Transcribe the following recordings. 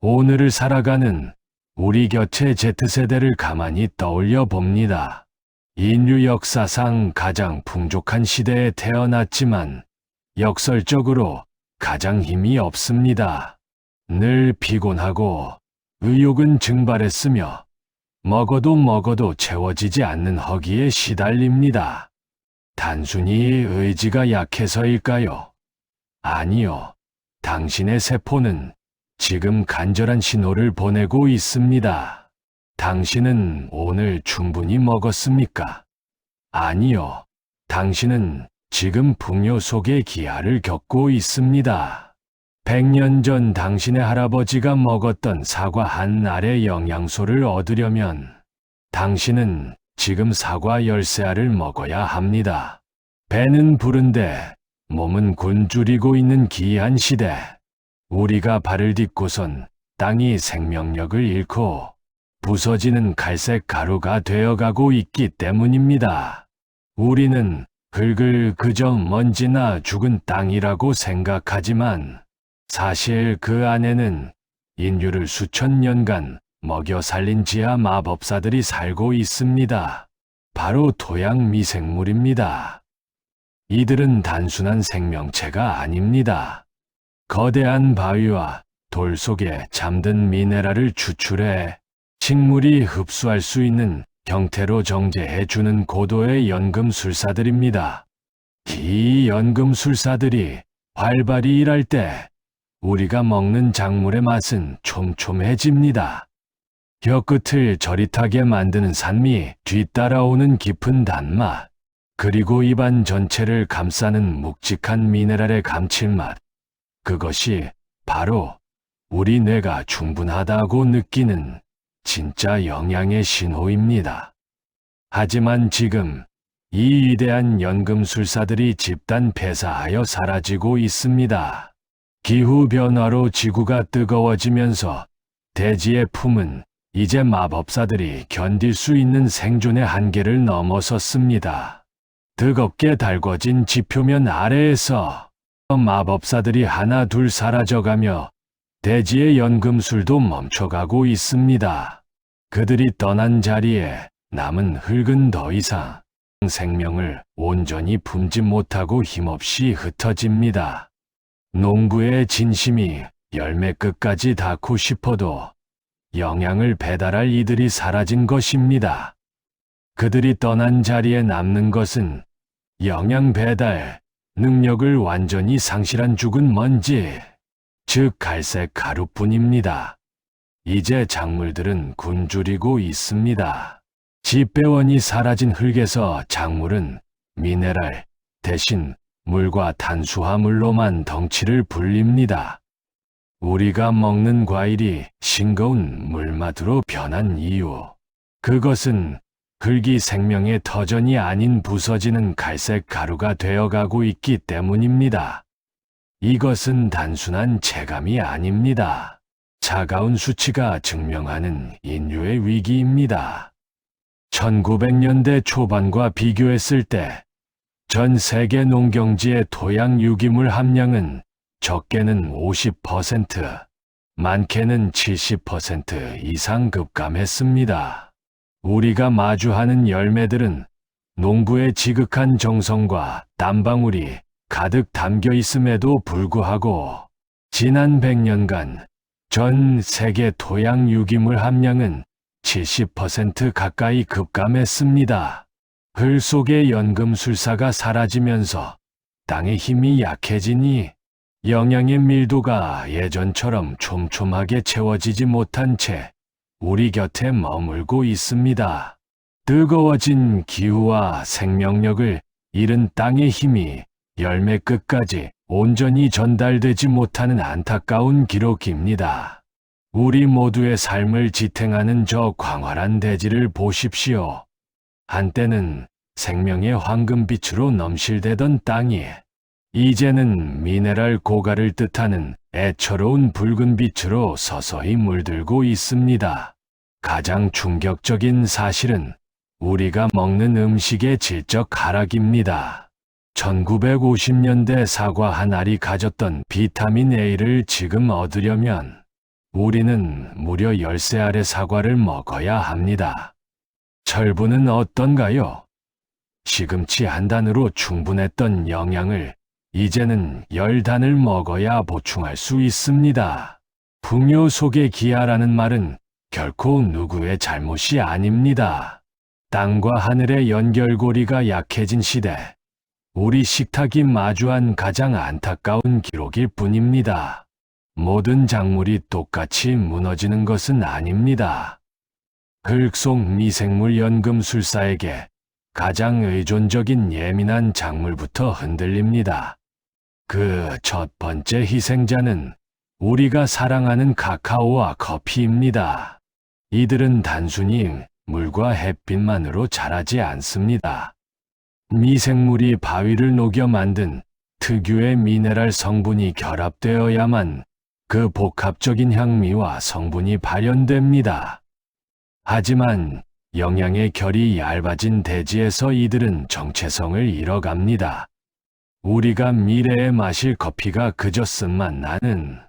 오늘을 살아가는 우리 곁의 Z세대를 가만히 떠올려 봅니다. 인류 역사상 가장 풍족한 시대에 태어났지만 역설적으로 가장 힘이 없습니다. 늘 피곤하고 의욕은 증발했으며 먹어도 채워지지 않는 허기에 시달립니다. 단순히 의지가 약해서일까요? 아니요. 당신의 세포는 지금 간절한 신호를 보내고 있습니다. 당신은 오늘 충분히 먹었습니까? 아니요. 당신은 지금 풍요 속의 기아를 겪고 있습니다. 100년 전 당신의 할아버지가 먹었던 사과 한 알의 영양소를 얻으려면 당신은 지금 사과 10알을 먹어야 합니다. 배는 부른데 몸은 굶주리고 있는 기이한 시대. 우리가 발을 딛고선 땅이 생명력을 잃고 부서지는 갈색 가루가 되어가고 있기 때문입니다. 우리는 흙을 그저 먼지나 죽은 땅이라고 생각하지만 사실 그 안에는 인류를 수천 년간 먹여 살린 지하 마법사들이 살고 있습니다. 바로 토양 미생물입니다. 이들은 단순한 생명체가 아닙니다. 거대한 바위와 돌 속에 잠든 미네랄을 추출해 식물이 흡수할 수 있는 형태로 정제해주는 고도의 연금술사들입니다. 이 연금술사들이 활발히 일할 때 우리가 먹는 작물의 맛은 촘촘해집니다. 혀끝을 저릿하게 만드는 산미, 뒤따라오는 깊은 단맛, 그리고 입안 전체를 감싸는 묵직한 미네랄의 감칠맛. 그것이 바로 우리 뇌가 충분하다고 느끼는 진짜 영양의 신호입니다. 하지만 지금 이 위대한 연금술사들이 집단 폐사하여 사라지고 있습니다. 기후변화로 지구가 뜨거워지면서 대지의 품은 이제 마법사들이 견딜 수 있는 생존의 한계를 넘어섰습니다. 뜨겁게 달궈진 지표면 아래에서 마법사들이 하나 둘 사라져가며 대지의 연금술도 멈춰가고 있습니다. 그들이 떠난 자리에 남은 흙은 더 이상 생명을 온전히 품지 못하고 힘없이 흩어집니다. 농부의 진심이 열매 끝까지 닿고 싶어도 영양을 배달할 이들이 사라진 것입니다. 그들이 떠난 자리에 남는 것은 영양 배달 능력을 완전히 상실한 죽은 먼지, 즉 갈색 가루뿐입니다. 이제 작물들은 굶주리고 있습니다. 지배원이 사라진 흙에서 작물은 미네랄 대신 물과 탄수화물로만 덩치를 불립니다. 우리가 먹는 과일이 싱거운 물맛으로 변한 이유, 그것은 흙이 생명의 터전이 아닌 부서지는 갈색 가루가 되어가고 있기 때문입니다. 이것은 단순한 체감이 아닙니다. 차가운 수치가 증명하는 인류의 위기입니다. 1900년대 초반과 비교했을 때 전 세계 농경지의 토양 유기물 함량은 적게는 50%, 많게는 70% 이상 급감했습니다. 우리가 마주하는 열매들은 농부의 지극한 정성과 땀방울이 가득 담겨 있음에도 불구하고 지난 100년간 전 세계 토양 유기물 함량은 70% 가까이 급감했습니다. 흙 속의 연금술사가 사라지면서 땅의 힘이 약해지니 영양의 밀도가 예전처럼 촘촘하게 채워지지 못한 채 우리 곁에 머물고 있습니다. 뜨거워진 기후와 생명력을 잃은 땅의 힘이 열매 끝까지 온전히 전달되지 못하는 안타까운 기록입니다. 우리 모두의 삶을 지탱하는 저 광활한 대지를 보십시오. 한때는 생명의 황금빛으로 넘실대던 땅이 이제는 미네랄 고갈을 뜻하는 애처로운 붉은 빛으로 서서히 물들고 있습니다. 가장 충격적인 사실은 우리가 먹는 음식의 질적 하락입니다. 1950년대 사과 한 알이 가졌던 비타민 A를 지금 얻으려면 우리는 무려 10세 사과를 먹어야 합니다. 철분은 어떤가요? 시금치 한 단으로 충분했던 영양을 이제는 10단을 먹어야 보충할 수 있습니다. 풍요 속의 기아라는 말은 결코 누구의 잘못이 아닙니다. 땅과 하늘의 연결고리가 약해진 시대, 우리 식탁이 마주한 가장 안타까운 기록일 뿐입니다. 모든 작물이 똑같이 무너지는 것은 아닙니다. 흙 속 미생물 연금술사에게 가장 의존적인 예민한 작물부터 흔들립니다. 그 첫 번째 희생자는 우리가 사랑하는 카카오와 커피입니다. 이들은 단순히 물과 햇빛만으로 자라지 않습니다. 미생물이 바위를 녹여 만든 특유의 미네랄 성분이 결합되어야만 그 복합적인 향미와 성분이 발현됩니다. 하지만 영양의 결이 얇아진 대지에서 이들은 정체성을 잃어갑니다. 우리가 미래에 마실 커피가 그저 쓴맛 나는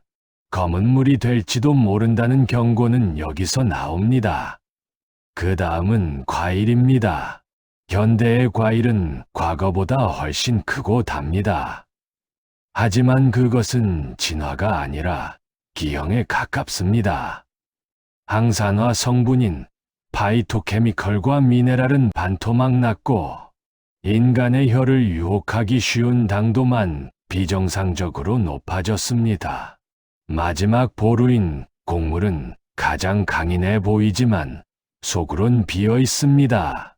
검은 물이 될지도 모른다는 경고는 여기서 나옵니다. 그 다음은 과일입니다. 현대의 과일은 과거보다 훨씬 크고 답니다. 하지만 그것은 진화가 아니라 기형에 가깝습니다. 항산화 성분인 파이토케미컬과 미네랄은 반토막 났고 인간의 혀를 유혹하기 쉬운 당도만 비정상적으로 높아졌습니다. 마지막 보루인 곡물은 가장 강인해 보이지만 속으론 비어 있습니다.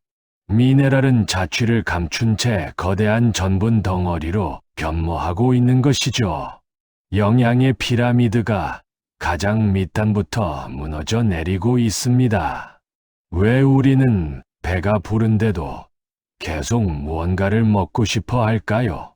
미네랄은 자취를 감춘 채 거대한 전분 덩어리로 변모하고 있는 것이죠. 영양의 피라미드가 가장 밑단부터 무너져 내리고 있습니다. 왜 우리는 배가 부른데도 계속 무언가를 먹고 싶어 할까요?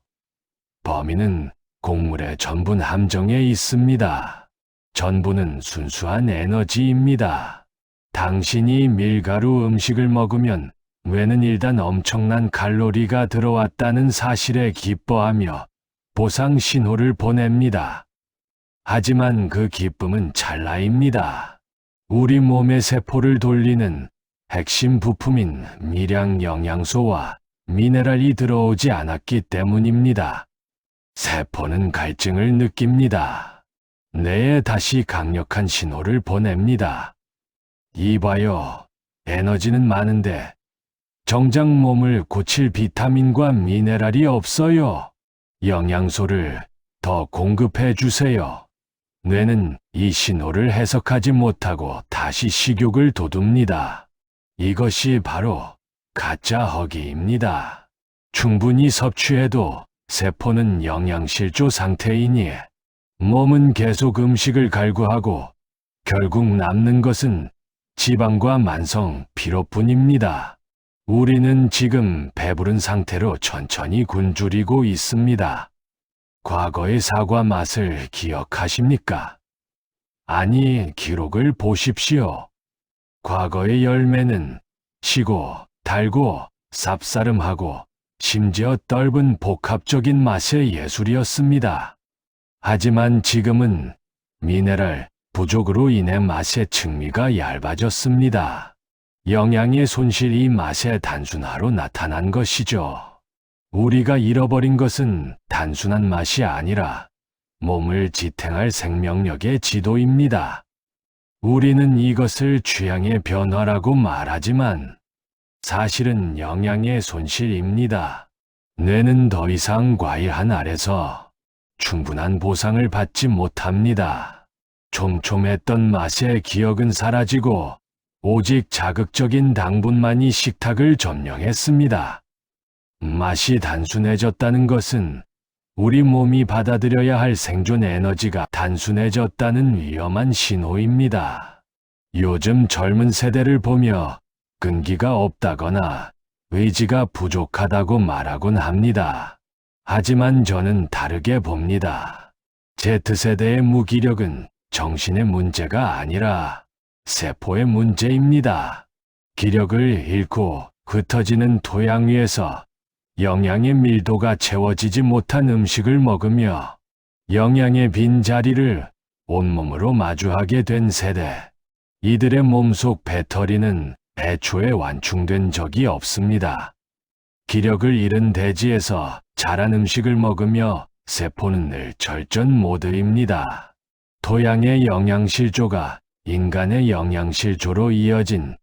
범인은 곡물의 전분 함정에 있습니다. 전분은 순수한 에너지입니다. 당신이 밀가루 음식을 먹으면 뇌는 일단 엄청난 칼로리가 들어왔다는 사실에 기뻐하며 보상 신호를 보냅니다. 하지만 그 기쁨은 찰나입니다. 우리 몸의 세포를 돌리는 핵심 부품인 미량 영양소와 미네랄이 들어오지 않았기 때문입니다. 세포는 갈증을 느낍니다. 뇌에 다시 강력한 신호를 보냅니다. 이봐요, 에너지는 많은데 정작 몸을 고칠 비타민과 미네랄이 없어요. 영양소를 더 공급해 주세요. 뇌는 이 신호를 해석하지 못하고 다시 식욕을 돋웁니다. 이것이 바로 가짜 허기입니다. 충분히 섭취해도 세포는 영양실조 상태이니 몸은 계속 음식을 갈구하고 결국 남는 것은 지방과 만성 피로뿐입니다. 우리는 지금 배부른 상태로 천천히 굶주리고 있습니다. 과거의 사과 맛을 기억하십니까? 아니, 기록을 보십시오. 과거의 열매는 시고, 달고, 쌉싸름하고, 심지어 떫은 복합적인 맛의 예술이었습니다. 하지만 지금은 미네랄 부족으로 인해 맛의 측미가 얇아졌습니다. 영양의 손실이 맛의 단순화로 나타난 것이죠. 우리가 잃어버린 것은 단순한 맛이 아니라 몸을 지탱할 생명력의 지도입니다. 우리는 이것을 취향의 변화라고 말하지만 사실은 영양의 손실입니다. 뇌는 더 이상 과일 한 알에서 충분한 보상을 받지 못합니다. 촘촘했던 맛의 기억은 사라지고 오직 자극적인 당분만이 식탁을 점령했습니다. 맛이 단순해졌다는 것은 우리 몸이 받아들여야 할 생존 에너지가 단순해졌다는 위험한 신호입니다. 요즘 젊은 세대를 보며 끈기가 없다거나 의지가 부족하다고 말하곤 합니다. 하지만 저는 다르게 봅니다. Z세대의 무기력은 정신의 문제가 아니라 세포의 문제입니다. 기력을 잃고 흩어지는 토양 위에서 영양의 밀도가 채워지지 못한 음식을 먹으며 영양의 빈자리를 온몸으로 마주하게 된 세대. 이들의 몸속 배터리는 애초에 완충된 적이 없습니다. 기력을 잃은 대지에서 자란 음식을 먹으며 세포는 늘 절전 모드입니다. 토양의 영양실조가 인간의 영양실조로 이어진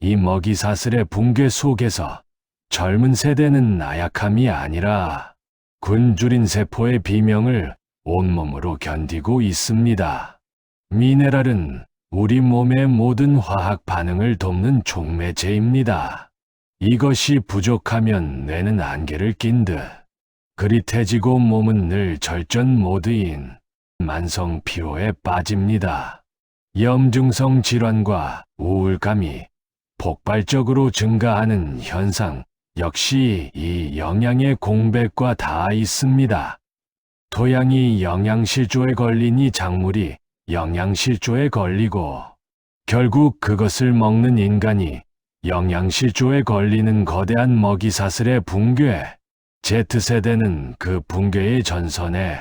이 먹이사슬의 붕괴 속에서 젊은 세대는 나약함이 아니라 굶주린 세포의 비명을 온몸으로 견디고 있습니다. 미네랄은 우리 몸의 모든 화학 반응을 돕는 촉매제입니다. 이것이 부족하면 뇌는 안개를 낀 듯 그릿해지고 몸은 늘 절전 모드인 만성 피로에 빠집니다. 염증성 질환과 우울감이 폭발적으로 증가하는 현상 역시 이 영양의 공백과 닿아 있습니다. 토양이 영양실조에 걸리니 작물이 영양실조에 걸리고 결국 그것을 먹는 인간이 영양실조에 걸리는 거대한 먹이사슬의 붕괴. Z세대는 그 붕괴의 전선에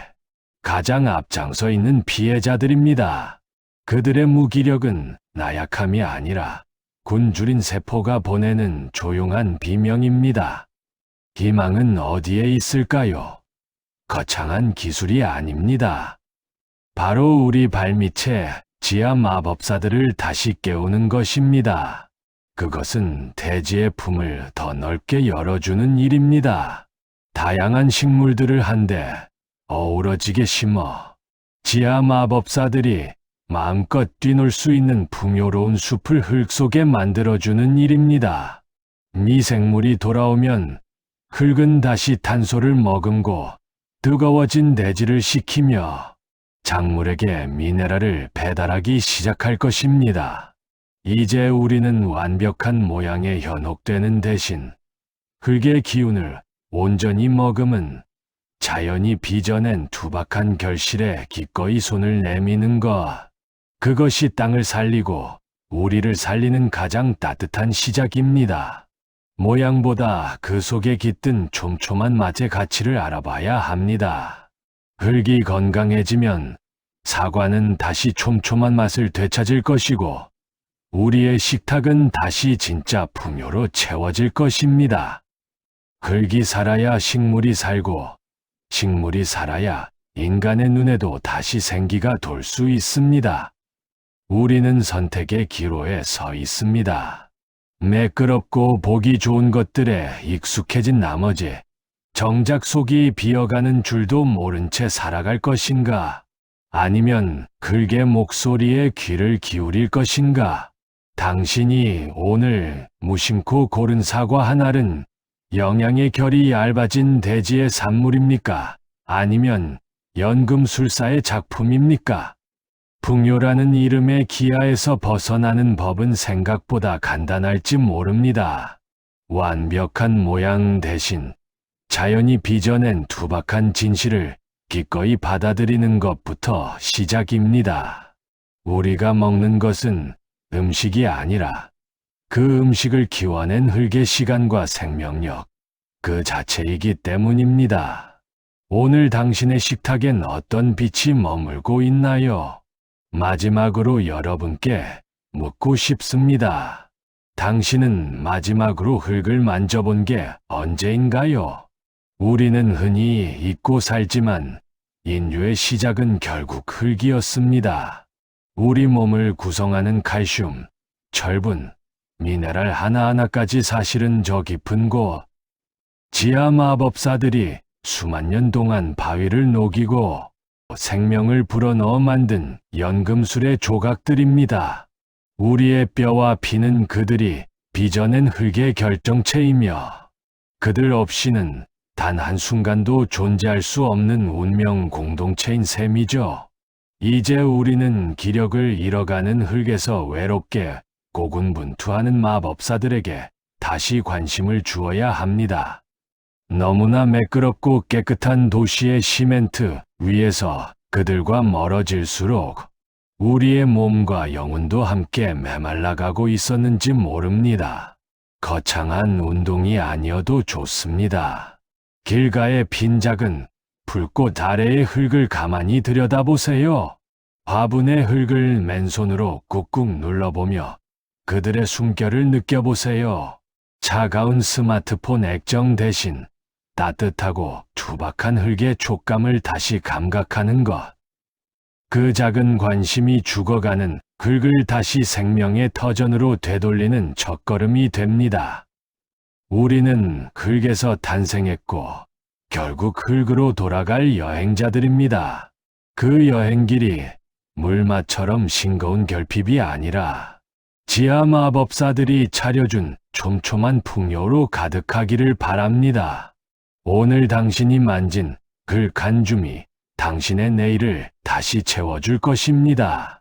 가장 앞장서 있는 피해자들입니다. 그들의 무기력은 나약함이 아니라 굶주린 세포가 보내는 조용한 비명입니다. 희망은 어디에 있을까요? 거창한 기술이 아닙니다. 바로 우리 발밑에 지하 마법사들을 다시 깨우는 것입니다. 그것은 대지의 품을 더 넓게 열어주는 일입니다. 다양한 식물들을 한데 어우러지게 심어 지하 마법사들이 마음껏 뛰놀 수 있는 풍요로운 숲을 흙 속에 만들어주는 일입니다. 미생물이 돌아오면 흙은 다시 탄소를 머금고 뜨거워진 대지를 식히며 작물에게 미네랄을 배달하기 시작할 것입니다. 이제 우리는 완벽한 모양에 현혹되는 대신 흙의 기운을 온전히 머금은 자연이 빚어낸 투박한 결실에 기꺼이 손을 내미는 것. 그것이 땅을 살리고 우리를 살리는 가장 따뜻한 시작입니다. 모양보다 그 속에 깃든 촘촘한 맛의 가치를 알아봐야 합니다. 흙이 건강해지면 사과는 다시 촘촘한 맛을 되찾을 것이고 우리의 식탁은 다시 진짜 풍요로 채워질 것입니다. 흙이 살아야 식물이 살고 식물이 살아야 인간의 눈에도 다시 생기가 돌 수 있습니다. 우리는 선택의 기로에 서 있습니다. 매끄럽고 보기 좋은 것들에 익숙해진 나머지 정작 속이 비어가는 줄도 모른 채 살아갈 것인가? 아니면 흙의 목소리에 귀를 기울일 것인가? 당신이 오늘 무심코 고른 사과 한 알은 영양의 결이 얇아진 대지의 산물입니까? 아니면 연금술사의 작품입니까? 풍요라는 이름의 기아에서 벗어나는 법은 생각보다 간단할지 모릅니다. 완벽한 모양 대신 자연이 빚어낸 투박한 진실을 기꺼이 받아들이는 것부터 시작입니다. 우리가 먹는 것은 음식이 아니라 그 음식을 키워낸 흙의 시간과 생명력, 그 자체이기 때문입니다. 오늘 당신의 식탁엔 어떤 빛이 머물고 있나요? 마지막으로 여러분께 묻고 싶습니다. 당신은 마지막으로 흙을 만져본 게 언제인가요? 우리는 흔히 잊고 살지만 인류의 시작은 결국 흙이었습니다. 우리 몸을 구성하는 칼슘, 철분, 미네랄 하나하나까지 사실은 저 깊은 곳. 지하 마법사들이 수만 년 동안 바위를 녹이고 생명을 불어넣어 만든 연금술의 조각들입니다. 우리의 뼈와 피는 그들이 빚어낸 흙의 결정체이며 그들 없이는 단 한순간도 존재할 수 없는 운명 공동체인 셈이죠. 이제 우리는 기력을 잃어가는 흙에서 외롭게 고군분투하는 마법사들에게 다시 관심을 주어야 합니다. 너무나 매끄럽고 깨끗한 도시의 시멘트 위에서 그들과 멀어질수록 우리의 몸과 영혼도 함께 메말라가고 있었는지 모릅니다. 거창한 운동이 아니어도 좋습니다. 길가의 빈 작은 불꽃 아래의 흙을 가만히 들여다보세요. 화분의 흙을 맨손으로 꾹꾹 눌러보며 그들의 숨결을 느껴보세요. 차가운 스마트폰 액정 대신 따뜻하고 투박한 흙의 촉감을 다시 감각하는 것. 그 작은 관심이 죽어가는 흙을 다시 생명의 터전으로 되돌리는 첫걸음이 됩니다. 우리는 흙에서 탄생했고 결국 흙으로 돌아갈 여행자들입니다. 그 여행길이 물맛처럼 싱거운 결핍이 아니라 지하 마법사들이 차려준 촘촘한 풍요로 가득하기를 바랍니다. 오늘 당신이 만진 그 간줌이 당신의 내일을 다시 채워줄 것입니다.